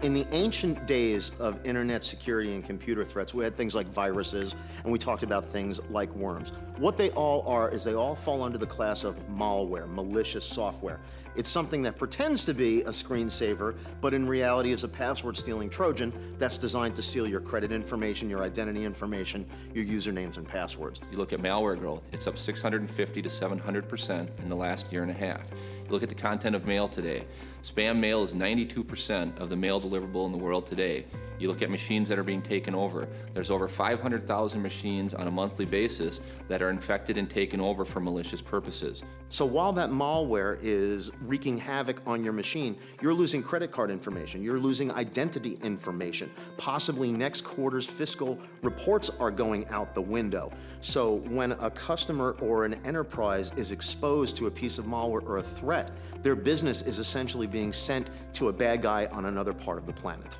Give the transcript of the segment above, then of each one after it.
In the ancient days of internet security and computer threats, we had things like viruses, and we talked about things like worms. What they all are is they all fall under the class of malware, malicious software. It's something that pretends to be a screensaver, but in reality is a password-stealing Trojan that's designed to steal your credit information, your identity information, your usernames and passwords. You look at malware growth, it's up 650 to 700% in the last year and a half. You look at the content of mail today. Spam mail is 92% of the mail deliverable in the world today. You look at machines that are being taken over. There's over 500,000 machines on a monthly basis that are infected and taken over for malicious purposes. So while that malware is wreaking havoc on your machine, you're losing credit card information, you're losing identity information. Possibly next quarter's fiscal reports are going out the window. So when a customer or an enterprise is exposed to a piece of malware or a threat, their business is essentially being sent to a bad guy on another part of the planet.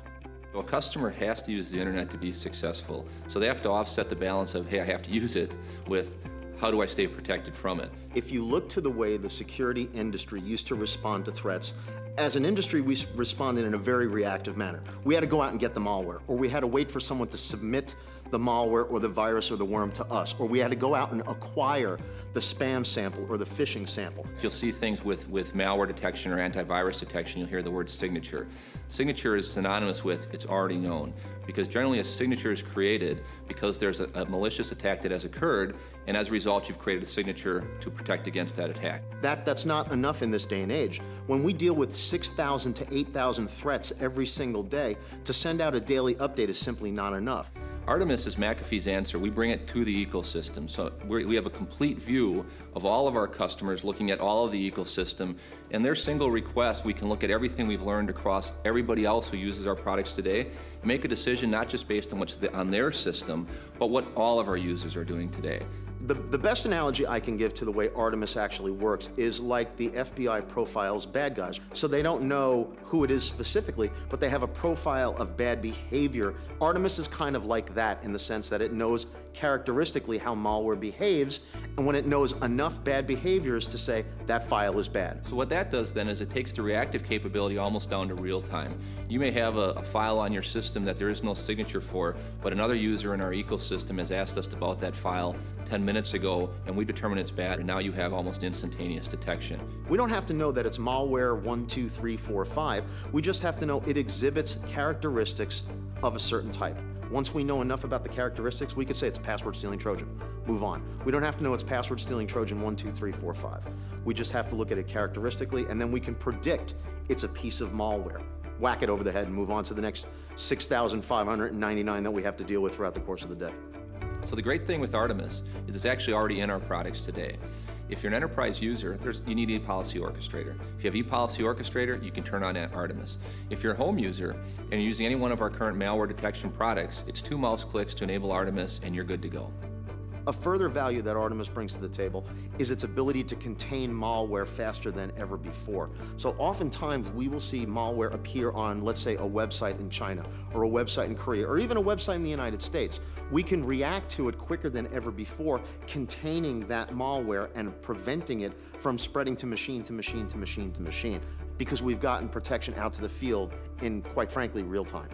Well, a customer has to use the internet to be successful. So they have to offset the balance of, hey, I have to use it, with how do I stay protected from it? If you look to the way the security industry used to respond to threats, as an industry, we responded in a very reactive manner. We had to go out and get the malware, or we had to wait for someone to submit the malware or the virus or the worm to us, or we had to go out and acquire the spam sample or the phishing sample. You'll see things with malware detection or antivirus detection, you'll hear the word signature. Signature is synonymous with it's already known, because generally a signature is created because there's a malicious attack that has occurred, and as a result you've created a signature to protect against that attack. That's not enough in this day and age. When we deal with 6,000 to 8,000 threats every single day, to send out a daily update is simply not enough. Artemis is McAfee's answer. We bring it to the ecosystem. So we have a complete view of all of our customers, looking at all of the ecosystem. And their single request, we can look at everything we've learned across everybody else who uses our products today and make a decision not just based on what's on their system, but what all of our users are doing today. The best analogy I can give to the way Artemis actually works is like the FBI profiles bad guys. So they don't know who it is specifically, but they have a profile of bad behavior. Artemis is kind of like that in the sense that it knows characteristically how malware behaves, and when it knows enough bad behaviors to say that file is bad. So what that does then is it takes the reactive capability almost down to real time. You may have a file on your system that there is no signature for, but another user in our ecosystem has asked us about that file 10 minutes ago, and we determine it's bad, and now you have almost instantaneous detection. We don't have to know that it's malware 1, 2, 3, 4, 5. We just have to know it exhibits characteristics of a certain type. Once we know enough about the characteristics, we could say it's password-stealing Trojan. Move on. We don't have to know it's password-stealing Trojan 1, 2, 3, 4, 5. We just have to look at it characteristically, and then we can predict it's a piece of malware. Whack it over the head and move on to the next 6,599 that we have to deal with throughout the course of the day. So the great thing with Artemis is it's actually already in our products today. If you're an enterprise user, you need ePolicy Orchestrator. If you have ePolicy Orchestrator, you can turn on Artemis. If you're a home user and you're using any one of our current malware detection products, it's 2 mouse clicks to enable Artemis and you're good to go. A further value that Artemis brings to the table is its ability to contain malware faster than ever before. So oftentimes we will see malware appear on, let's say, a website in China, or a website in Korea, or even a website in the United States. We can react to it quicker than ever before, containing that malware and preventing it from spreading to machine to machine to machine to machine, because we've gotten protection out to the field in, quite frankly, real time.